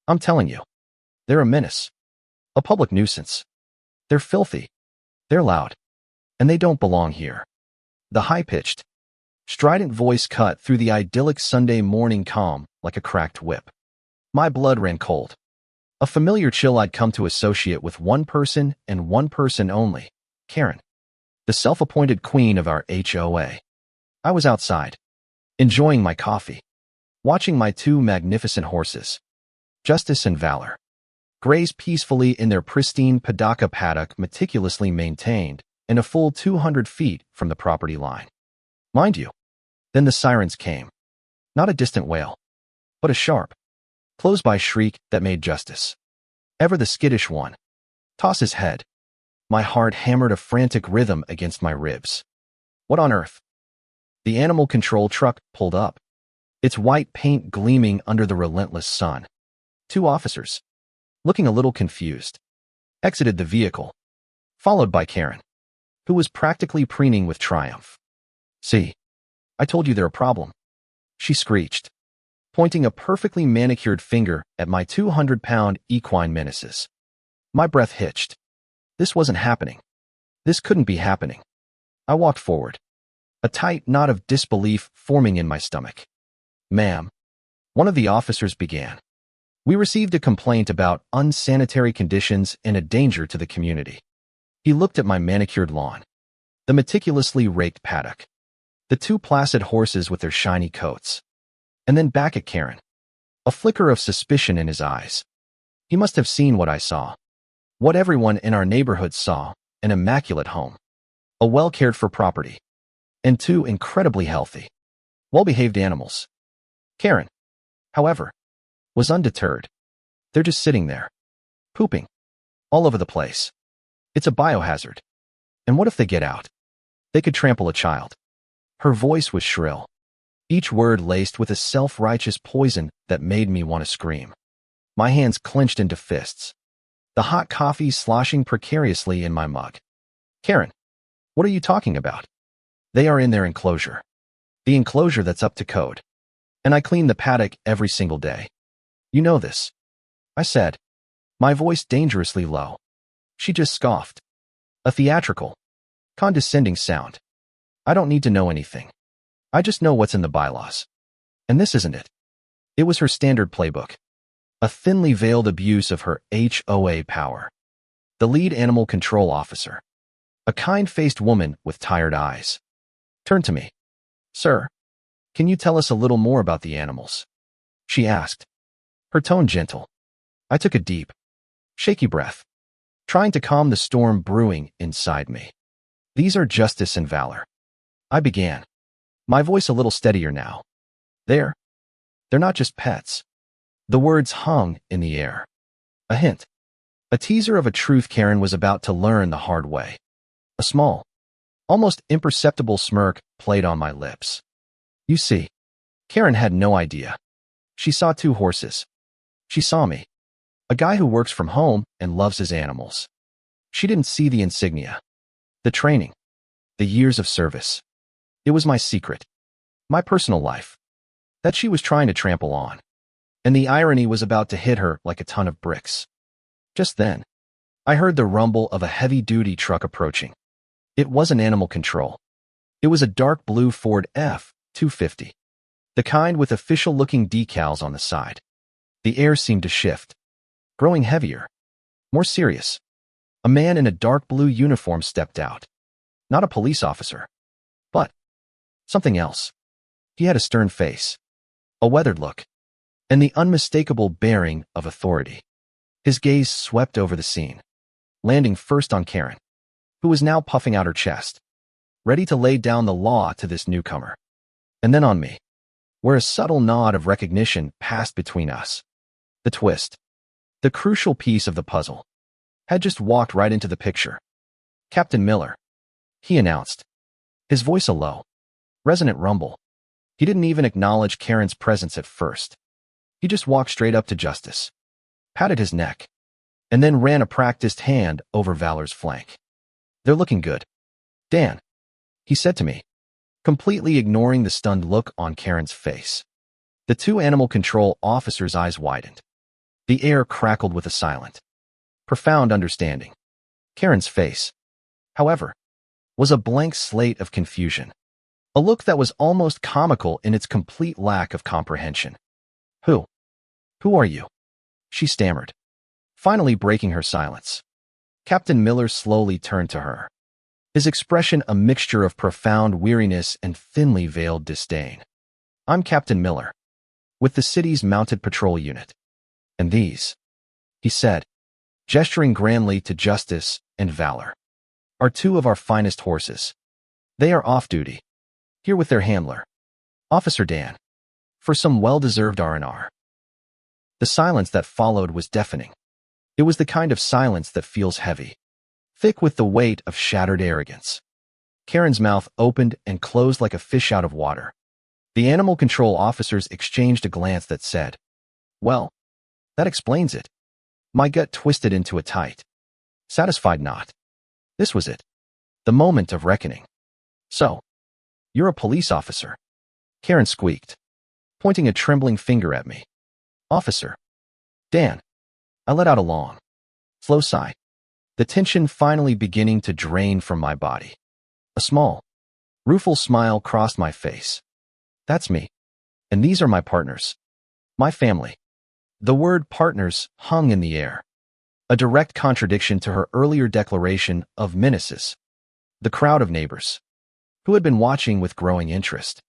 I'm telling you, they're a menace, a public nuisance. They're filthy, they're loud, and they don't belong here. The high-pitched, strident voice cut through the idyllic Sunday morning calm like a cracked whip. My blood ran cold. A familiar chill I'd come to associate with one person and one person only, Karen, the self-appointed queen of our HOA. I was outside, enjoying my coffee, watching my two magnificent horses, Justice and Valor, graze peacefully in their pristine Padaka paddock meticulously maintained and a full 200 feet from the property line. Mind you, then the sirens came. Not a distant wail, but a sharp, close-by shriek that made Justice, ever the skittish one, toss his head. My heart hammered a frantic rhythm against my ribs. What on earth? The animal control truck pulled up, its white paint gleaming under the relentless sun. Two officers, looking a little confused, exited the vehicle, followed by Karen, who was practically preening with triumph. "See, I told you they're a problem," she screeched, pointing a perfectly manicured finger at my 200-pound equine menaces. My breath hitched. This wasn't happening. This couldn't be happening. I walked forward, a tight knot of disbelief forming in my stomach. "Ma'am," one of the officers began, "we received a complaint about unsanitary conditions and a danger to the community." He looked at my manicured lawn, the meticulously raked paddock, the two placid horses with their shiny coats, and then back at Karen, a flicker of suspicion in his eyes. He must have seen what I saw, what everyone in our neighborhood saw, an immaculate home, a well-cared-for property, and two incredibly healthy, well-behaved animals. Karen, however, was undeterred. "They're just sitting there, pooping, all over the place. It's a biohazard. And what if they get out? They could trample a child." Her voice was shrill, each word laced with a self-righteous poison that made me want to scream. My hands clenched into fists, the hot coffee sloshing precariously in my mug. "Karen, what are you talking about? They are in their enclosure. The enclosure that's up to code. And I clean the paddock every single day. You know this," I said, my voice dangerously low. She just scoffed. A theatrical, condescending sound. "I don't need to know anything. I just know what's in the bylaws. And this isn't it." It was her standard playbook, a thinly veiled abuse of her HOA power. The lead animal control officer, a kind-faced woman with tired eyes, turned to me. "Sir, can you tell us a little more about the animals?" she asked, her tone gentle. I took a deep, shaky breath, trying to calm the storm brewing inside me. "These are Justice and Valor," I began, my voice a little steadier now. They're not just pets." The words hung in the air. A hint, a teaser of a truth Karen was about to learn the hard way. A small, almost imperceptible smirk played on my lips. You see, Karen had no idea. She saw two horses. She saw me, a guy who works from home and loves his animals. She didn't see the insignia, the training, the years of service. It was my secret, my personal life, that she was trying to trample on. And the irony was about to hit her like a ton of bricks. Just then, I heard the rumble of a heavy-duty truck approaching. It wasn't animal control. It was a dark blue Ford F-250, the kind with official-looking decals on the side. The air seemed to shift, growing heavier, more serious. A man in a dark blue uniform stepped out. Not a police officer, but something else. He had a stern face, a weathered look, and the unmistakable bearing of authority. His gaze swept over the scene, landing first on Karen, who was now puffing out her chest, ready to lay down the law to this newcomer, and then on me, where a subtle nod of recognition passed between us. The twist, the crucial piece of the puzzle, had just walked right into the picture. "Captain Miller," he announced, his voice a low, resonant rumble. He didn't even acknowledge Karen's presence at first. He just walked straight up to Justice, patted his neck, and then ran a practiced hand over Valor's flank. "They're looking good, Dan," he said to me, completely ignoring the stunned look on Karen's face. The two animal control officers' eyes widened. The air crackled with a silent, profound understanding. Karen's face, however, was a blank slate of confusion, a look that was almost comical in its complete lack of comprehension. Who are you? She stammered, finally breaking her silence. Captain Miller slowly turned to her, his expression a mixture of profound weariness and thinly veiled disdain. I'm Captain Miller, with the city's mounted patrol unit. And these, he said, gesturing grandly to Justice and Valor, are two of our finest horses. They are off duty, here with their handler, Officer Dan, for some well-deserved R&R. The silence that followed was deafening. It was the kind of silence that feels heavy, thick with the weight of shattered arrogance. Karen's mouth opened and closed like a fish out of water. The animal control officers exchanged a glance that said, "Well, that explains it." My gut twisted into a tight, satisfied knot. This was it, the moment of reckoning. "So, you're a police officer," Karen squeaked, pointing a trembling finger at me. "Officer Dan." I let out a long, slow sigh, the tension finally beginning to drain from my body. A small, rueful smile crossed my face. "That's me. And these are my partners. My family." The word partners hung in the air, a direct contradiction to her earlier declaration of menaces. The crowd of neighbors, who had been watching with growing interest,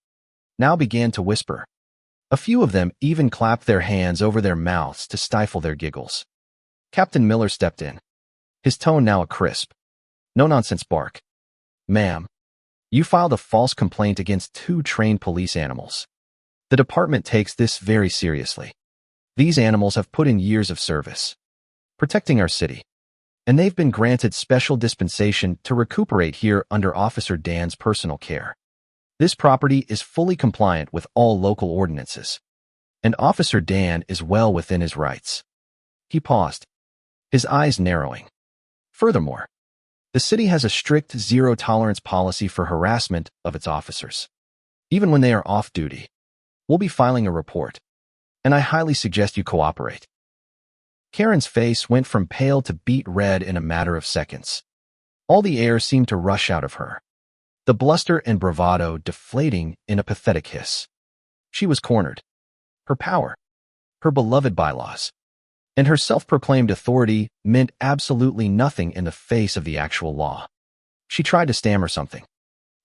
now began to whisper. A few of them even clapped their hands over their mouths to stifle their giggles. Captain Miller stepped in, his tone now a crisp, no-nonsense bark. "Ma'am, you filed a false complaint against 2 trained police animals. The department takes this very seriously. These animals have put in years of service, protecting our city, and they've been granted special dispensation to recuperate here under Officer Dan's personal care. This property is fully compliant with all local ordinances, and Officer Dan is well within his rights." He paused, his eyes narrowing. "Furthermore, the city has a strict zero-tolerance policy for harassment of its officers. Even when they are off duty, we'll be filing a report, and I highly suggest you cooperate." Karen's face went from pale to beet red in a matter of seconds. All the air seemed to rush out of her, the bluster and bravado deflating in a pathetic hiss. She was cornered. Her power, her beloved bylaws, and her self-proclaimed authority meant absolutely nothing in the face of the actual law. She tried to stammer something,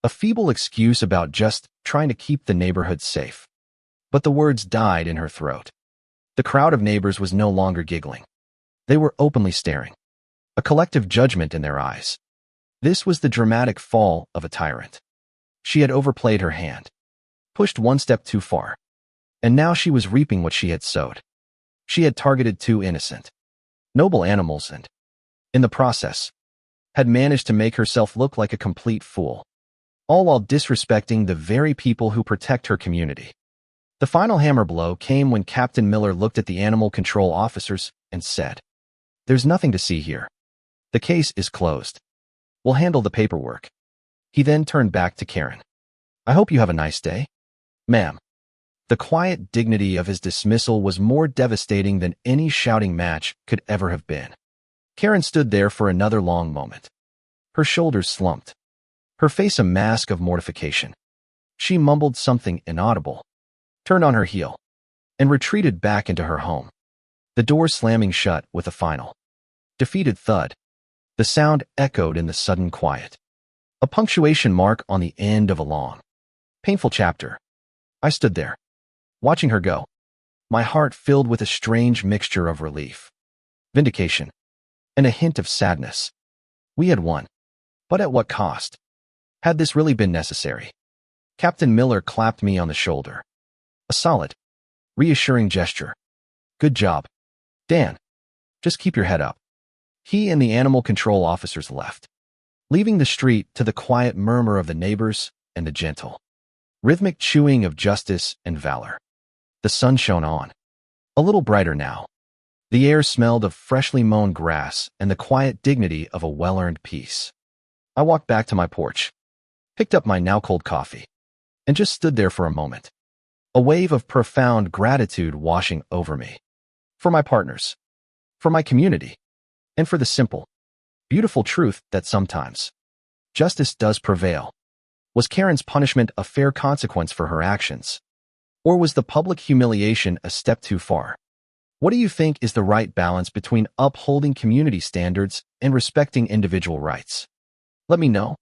a feeble excuse about just trying to keep the neighborhood safe. But the words died in her throat. The crowd of neighbors was no longer giggling. They were openly staring, a collective judgment in their eyes. This was the dramatic fall of a tyrant. She had overplayed her hand, pushed one step too far, and now she was reaping what she had sowed. She had targeted 2 innocent, noble animals and, in the process, had managed to make herself look like a complete fool, all while disrespecting the very people who protect her community. The final hammer blow came when Captain Miller looked at the animal control officers and said, "There's nothing to see here. The case is closed. We'll handle the paperwork." He then turned back to Karen. "I hope you have a nice day, ma'am." The quiet dignity of his dismissal was more devastating than any shouting match could ever have been. Karen stood there for another long moment, her shoulders slumped, her face a mask of mortification. She mumbled something inaudible, turned on her heel, and retreated back into her home, the door slamming shut with a final, defeated thud. The sound echoed in the sudden quiet, a punctuation mark on the end of a long, painful chapter. I stood there, watching her go, my heart filled with a strange mixture of relief, vindication, and a hint of sadness. We had won, but at what cost? Had this really been necessary? Captain Miller clapped me on the shoulder, a solid, reassuring gesture. "Good job, Dan. Just keep your head up." He and the animal control officers left, leaving the street to the quiet murmur of the neighbors and the gentle, rhythmic chewing of Justice and Valor. The sun shone on, a little brighter now. The air smelled of freshly mown grass and the quiet dignity of a well-earned peace. I walked back to my porch, picked up my now-cold coffee, and just stood there for a moment, a wave of profound gratitude washing over me. for my partners, for my community, and for the simple, beautiful truth that sometimes justice does prevail. Was Karen's punishment a fair consequence for her actions? Or was the public humiliation a step too far? What do you think is the right balance between upholding community standards and respecting individual rights? Let me know.